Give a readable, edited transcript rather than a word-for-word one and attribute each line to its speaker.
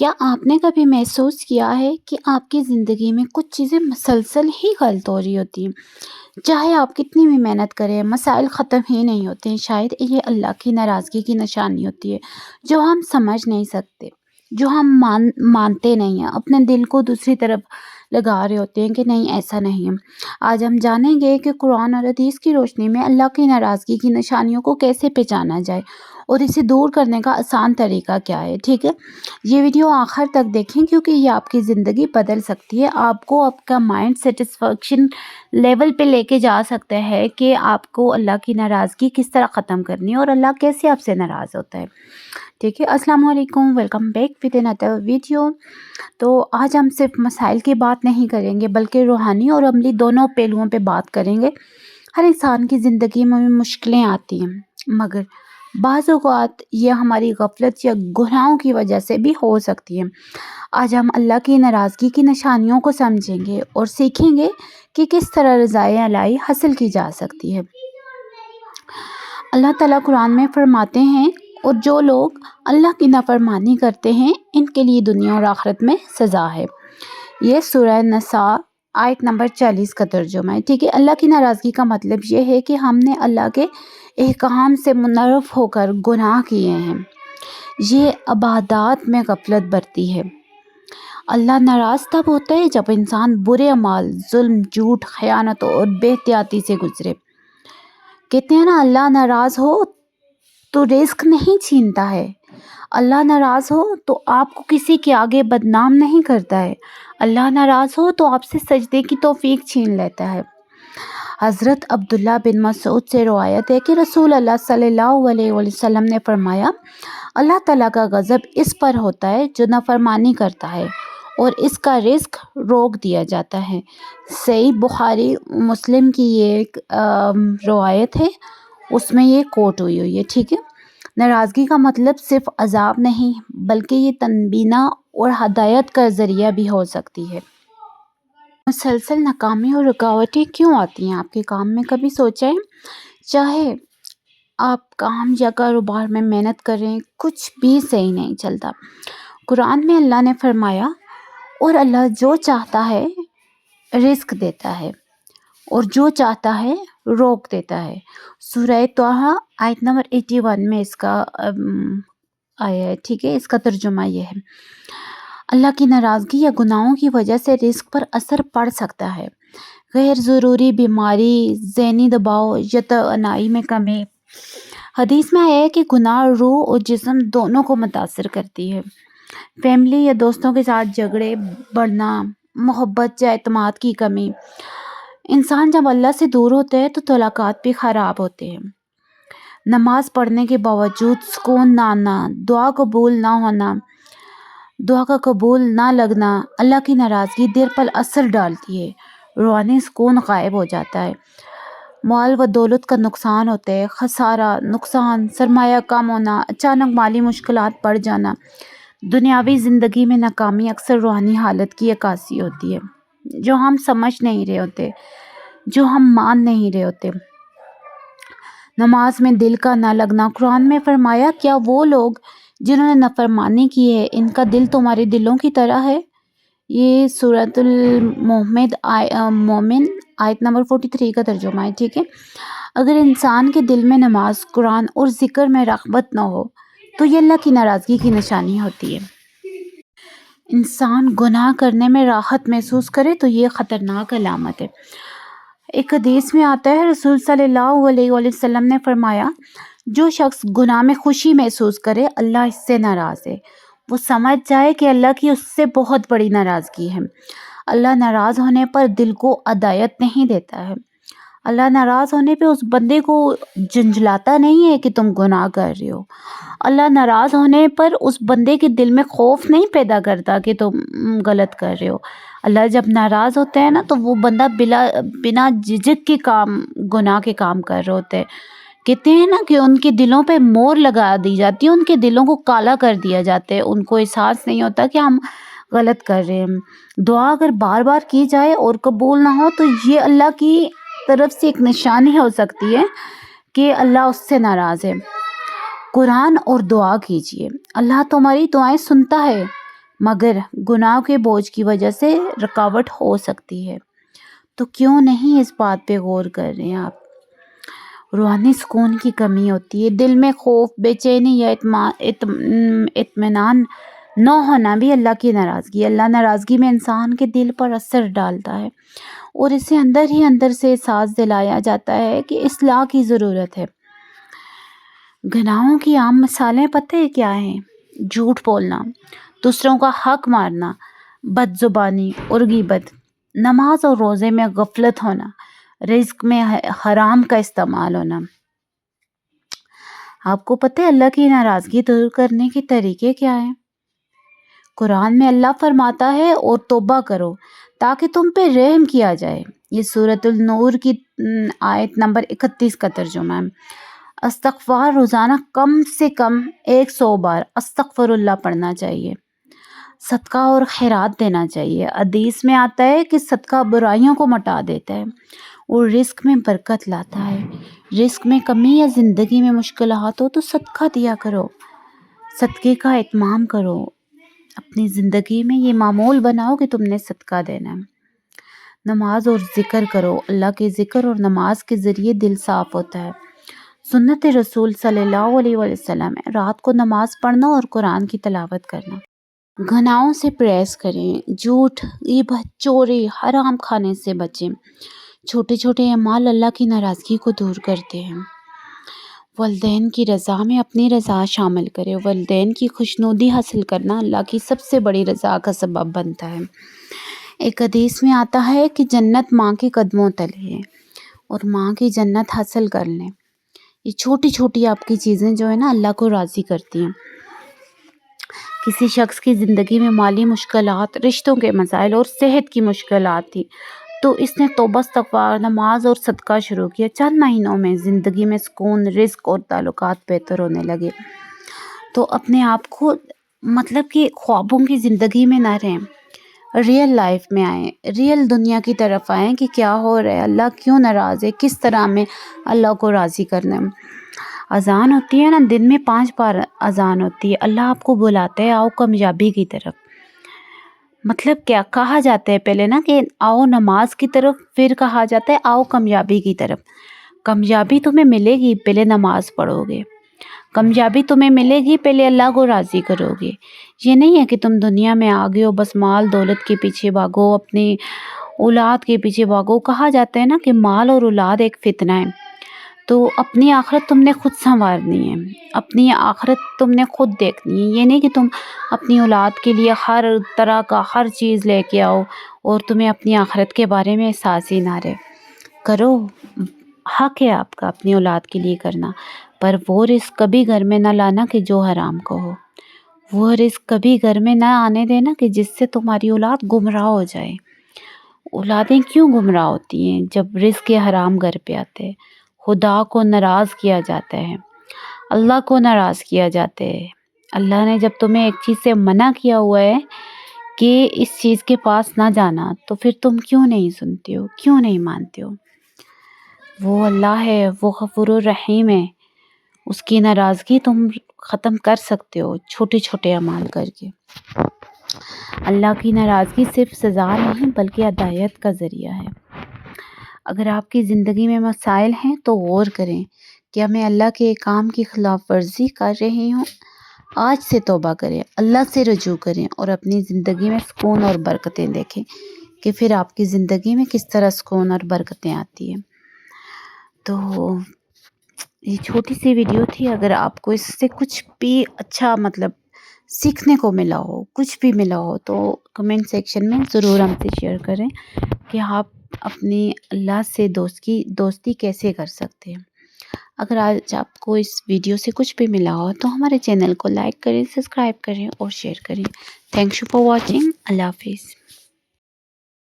Speaker 1: کیا آپ نے کبھی محسوس کیا ہے کہ آپ کی زندگی میں کچھ چیزیں مسلسل ہی غلط ہو رہی ہوتی ہیں؟ چاہے آپ کتنی بھی محنت کریں، مسائل ختم ہی نہیں ہوتے ہیں۔ شاید یہ اللہ کی ناراضگی کی نشانی ہوتی ہے، جو ہم سمجھ نہیں سکتے، جو ہم مانتے نہیں ہیں، اپنے دل کو دوسری طرف لگا رہے ہوتے ہیں کہ نہیں، ایسا نہیں ہے۔ آج ہم جانیں گے کہ قرآن اور حدیث کی روشنی میں اللہ کی ناراضگی کی نشانیوں کو کیسے پہچانا جائے اور اسے دور کرنے کا آسان طریقہ کیا ہے۔ ٹھیک ہے، یہ ویڈیو آخر تک دیکھیں کیونکہ یہ آپ کی زندگی بدل سکتی ہے، آپ کو آپ کا مائنڈ سیٹسفیکشن لیول پہ لے کے جا سکتا ہے کہ آپ کو اللہ کی ناراضگی کس طرح ختم کرنی ہے اور اللہ کیسے آپ سے ناراض ہوتا ہے۔ ٹھیک ہے، السلام علیکم، welcome back with another video. تو آج ہم صرف مسائل کی بات نہیں کریں گے بلکہ روحانی اور عملی دونوں پہلوؤں پہ بات کریں گے۔ ہر انسان کی زندگی میں مشکلیں آتی ہیں، مگر بعض اوقات یہ ہماری غفلت یا گناہوں کی وجہ سے بھی ہو سکتی ہے۔ آج ہم اللہ کی ناراضگی کی نشانیوں کو سمجھیں گے اور سیکھیں گے کہ کس طرح رضائے الہی حاصل کی جا سکتی ہے۔ اللہ تعالیٰ قرآن میں فرماتے ہیں، اور جو لوگ اللہ کی نافرمانی کرتے ہیں ان کے لیے دنیا اور آخرت میں سزا ہے۔ یہ سورہ نساء آیت نمبر 40 کا ترجمہ ہے۔ ٹھیک ہے، اللہ کی ناراضگی کا مطلب یہ ہے کہ ہم نے اللہ کے احکام سے منحرف ہو کر گناہ کیے ہیں۔ یہ عبادات میں غفلت برتی ہے۔ اللہ ناراض تب ہوتا ہے جب انسان برے اعمال، ظلم، جھوٹ، خیانت اور بے احتیاطی سے گزرے۔ کہتے ہیں نا، اللہ ناراض ہو تو رزق نہیں چھینتا ہے، اللہ ناراض ہو تو آپ کو کسی کے آگے بدنام نہیں کرتا ہے، اللہ ناراض ہو تو آپ سے سجدے کی توفیق چھین لیتا ہے۔ حضرت عبداللہ بن مسعود سے روایت ہے کہ رسول اللہ صلی اللہ علیہ وسلم نے فرمایا، اللہ تعالیٰ کا غضب اس پر ہوتا ہے جو نافرمانی کرتا ہے اور اس کا رزق روک دیا جاتا ہے۔ صحیح بخاری مسلم کی یہ ایک روایت ہے، اس میں یہ کوٹ ہوئی ہے۔ ٹھیک ہے، ناراضگی کا مطلب صرف عذاب نہیں بلکہ یہ تنبیہ اور ہدایت کا ذریعہ بھی ہو سکتی ہے۔ مسلسل ناکامی اور رکاوٹیں کیوں آتی ہیں آپ کے کام میں؟ کبھی سوچا ہے؟ چاہے آپ کام یا کاروبار میں محنت کریں، کچھ بھی صحیح نہیں چلتا۔ قرآن میں اللہ نے فرمایا، اور اللہ جو چاہتا ہے رزق دیتا ہے اور جو چاہتا ہے روک دیتا ہے۔ سورہ طٰہٰ آیت نمبر 81 میں اس کا آیا ہے۔ ٹھیک ہے، اس کا ترجمہ یہ ہے، اللہ کی ناراضگی یا گناہوں کی وجہ سے رزق پر اثر پڑ سکتا ہے۔ غیر ضروری بیماری، ذہنی دباؤ یا توانائی میں کمی۔ حدیث میں آیا ہے کہ گناہ روح اور جسم دونوں کو متاثر کرتی ہے۔ فیملی یا دوستوں کے ساتھ جھگڑے بڑھنا، محبت یا اعتماد کی کمی۔ انسان جب اللہ سے دور ہوتا ہے تو تعلقات بھی خراب ہوتے ہیں۔ نماز پڑھنے کے باوجود سکون نہ آنا، دعا قبول نہ ہونا، دعا کا قبول نہ لگنا، اللہ کی ناراضگی دل پر اثر ڈالتی ہے، روحانی سکون غائب ہو جاتا ہے، مال و دولت کا نقصان ہوتا ہے، خسارہ، نقصان، سرمایہ کم ہونا، اچانک مالی مشکلات بڑھ جانا۔ دنیاوی زندگی میں ناکامی اکثر روحانی حالت کی عکاسی ہوتی ہے، جو ہم سمجھ نہیں رہے ہوتے، جو ہم مان نہیں رہے ہوتے۔ نماز میں دل کا نہ لگنا۔ قرآن میں فرمایا، کیا وہ لوگ جنہوں نے نافرمانی کی ہے ان کا دل تمہارے دلوں کی طرح ہے؟ یہ سورۃ المومن آیت نمبر 43 کا ترجمہ ہے۔ ٹھیک ہے، اگر انسان کے دل میں نماز، قرآن اور ذکر میں رغبت نہ ہو تو یہ اللہ کی ناراضگی کی نشانی ہوتی ہے۔ انسان گناہ کرنے میں راحت محسوس کرے تو یہ خطرناک علامت ہے۔ ایک حدیث میں آتا ہے، رسول صلی اللہ علیہ وسلم نے فرمایا، جو شخص گناہ میں خوشی محسوس کرے اللہ اس سے ناراض ہے۔ وہ سمجھ جائے کہ اللہ کی اس سے بہت بڑی ناراضگی ہے۔ اللہ ناراض ہونے پر دل کو ہدایت نہیں دیتا ہے۔ اللہ ناراض ہونے پہ اس بندے کو جھنجھلاتا نہیں ہے کہ تم گناہ کر رہے ہو۔ اللہ ناراض ہونے پر اس بندے کے دل میں خوف نہیں پیدا کرتا کہ تم غلط کر رہے ہو۔ اللہ جب ناراض ہوتا ہے نا تو وہ بندہ بنا جھجک کے گناہ کے کام کر رہے ہوتے ہیں۔ کہتے ہیں نا کہ ان کے دلوں پہ مور لگا دی جاتی ہے، ان کے دلوں کو کالا کر دیا جاتا ہے، ان کو احساس نہیں ہوتا کہ ہم غلط کر رہے ہیں۔ دعا اگر بار بار کی جائے اور قبول نہ ہو تو یہ اللہ کی طرف سے ایک نشانی ہو سکتی ہے کہ اللہ اس سے ناراض ہے۔ قرآن اور دعا کیجیے، اللہ تمہاری دعائیں سنتا ہے، مگر گناہ کے بوجھ کی وجہ سے رکاوٹ ہو سکتی ہے۔ تو کیوں نہیں اس بات پہ غور کر رہے ہیں آپ؟ روحانی سکون کی کمی ہوتی ہے، دل میں خوف، بے چینی یا اطمینان نہ ہونا بھی اللہ کی ناراضگی ہے۔ اللہ ناراضگی میں انسان کے دل پر اثر ڈالتا ہے اور اسے اندر ہی اندر سے احساس دلایا جاتا ہے کہ اصلاح کی ضرورت ہے۔ گناہوں کی عام مثالیں پتہ ہے کیا ہیں؟ جھوٹ بولنا، دوسروں کا حق مارنا، بد زبانی اور غیبت، نماز اور روزے میں غفلت ہونا، رزق میں حرام کا استعمال ہونا۔ آپ کو پتہ ہے اللہ کی ناراضگی دور کرنے کے طریقے کیا ہیں؟ قرآن میں اللہ فرماتا ہے اور توبہ کرو تاکہ تم پہ رحم کیا جائے۔ یہ سورۃ النور کی آیت نمبر 31 کا ترجمہ ہے۔ استغفار روزانہ کم سے کم 100 بار استغفر اللہ پڑھنا چاہیے۔ صدقہ اور خیرات دینا چاہیے۔ حدیث میں آتا ہے کہ صدقہ برائیوں کو مٹا دیتا ہے اور رزق میں برکت لاتا ہے۔ رزق میں کمی یا زندگی میں مشکلات ہو تو صدقہ دیا کرو، صدقے کا اہتمام کرو، اپنی زندگی میں یہ معمول بناؤ کہ تم نے صدقہ دینا ہے۔ نماز اور ذکر کرو، اللہ کے ذکر اور نماز کے ذریعے دل صاف ہوتا ہے۔ سنت رسول صلی اللہ علیہ وسلم ہے رات کو نماز پڑھنا اور قرآن کی تلاوت کرنا۔ گناہوں سے پرہیز کریں، جھوٹ، غیبت، چوری، حرام کھانے سے بچیں۔ چھوٹے چھوٹے اعمال اللہ کی ناراضگی کو دور کرتے ہیں۔ والدین کی رضا میں اپنی رضا شامل کریں۔ والدین کی خوشنودی حاصل کرنا اللہ کی سب سے بڑی رضا کا سبب بنتا ہے۔ ایک حدیث میں آتا ہے کہ جنت ماں کے قدموں تلے ہے اور ماں کی جنت حاصل کر لیں۔ یہ چھوٹی چھوٹی آپ کی چیزیں جو ہے نا اللہ کو راضی کرتی ہیں۔ کسی شخص کی زندگی میں مالی مشکلات، رشتوں کے مسائل اور صحت کی مشکلات تھی تو اس نے توبہ، استغفار، نماز اور صدقہ شروع کیا۔ چند مہینوں میں زندگی میں سکون، رزق اور تعلقات بہتر ہونے لگے۔ تو اپنے آپ کو مطلب کہ خوابوں کی زندگی میں نہ رہیں، ریئل لائف میں آئیں، ریئل دنیا کی طرف آئیں کہ کیا ہو رہا ہے، اللہ کیوں ناراض ہے، کس طرح میں اللہ کو راضی کرنا ہے۔ اذان ہوتی ہے نا، دن میں 5 بار اذان ہوتی ہے، اللہ آپ کو بلاتے ہیں آؤ کامیابی کی طرف۔ مطلب کیا کہا جاتا ہے پہلے نا کہ آؤ نماز کی طرف، پھر کہا جاتا ہے آؤ کامیابی کی طرف۔ کامیابی تمہیں ملے گی پہلے نماز پڑھو گے، کامیابی تمہیں ملے گی پہلے اللہ کو راضی کرو گے۔ یہ نہیں ہے کہ تم دنیا میں آگے ہو بس مال دولت کے پیچھے بھاگو، اپنی اولاد کے پیچھے بھاگو۔ کہا جاتا ہے نا کہ مال اور اولاد ایک فتنہ ہے، تو اپنی آخرت تم نے خود سنوارنی ہے، اپنی آخرت تم نے خود دیکھنی ہے۔ یہ نہیں کہ تم اپنی اولاد کے لیے ہر طرح کا ہر چیز لے کے آؤ اور تمہیں اپنی آخرت کے بارے میں احساس ہی نہ رہے۔ کرو، حق ہے آپ کا اپنی اولاد کے لیے کرنا، پر وہ رزق کبھی گھر میں نہ لانا کہ جو حرام کو ہو۔ وہ رزق کبھی گھر میں نہ آنے دینا کہ جس سے تمہاری اولاد گمراہ ہو جائے۔ اولادیں کیوں گمراہ ہوتی ہیں؟ جب رزق حرام گھر پہ آتے ہیں، خدا کو ناراض کیا جاتا ہے، اللہ کو ناراض کیا جاتا ہے۔ اللہ نے جب تمہیں ایک چیز سے منع کیا ہوا ہے کہ اس چیز کے پاس نہ جانا، تو پھر تم کیوں نہیں سنتے ہو، کیوں نہیں مانتے ہو؟ وہ اللہ ہے، وہ غفور الرحیم ہے، اس کی ناراضگی تم ختم کر سکتے ہو چھوٹے چھوٹے اعمال کر کے۔ اللہ کی ناراضگی صرف سزا نہیں بلکہ ہدایت کا ذریعہ ہے۔ اگر آپ کی زندگی میں مسائل ہیں تو غور کریں، کیا میں اللہ کے احکام کی خلاف ورزی کر رہی ہوں؟ آج سے توبہ کریں، اللہ سے رجوع کریں اور اپنی زندگی میں سکون اور برکتیں دیکھیں کہ پھر آپ کی زندگی میں کس طرح سکون اور برکتیں آتی ہیں۔ تو یہ چھوٹی سی ویڈیو تھی، اگر آپ کو اس سے کچھ بھی اچھا مطلب سیکھنے کو ملا ہو، کچھ بھی ملا ہو، تو کمنٹ سیکشن میں ضرور ہم سے شیئر کریں کہ آپ اپنی اللہ سے دوستی کیسے کر سکتے ہیں۔ اگر آج آپ کو اس ویڈیو سے کچھ بھی ملا ہو تو ہمارے چینل کو لائک کریں، سبسکرائب کریں اور شیئر کریں۔ Thank you for watching. اللہ حافظ۔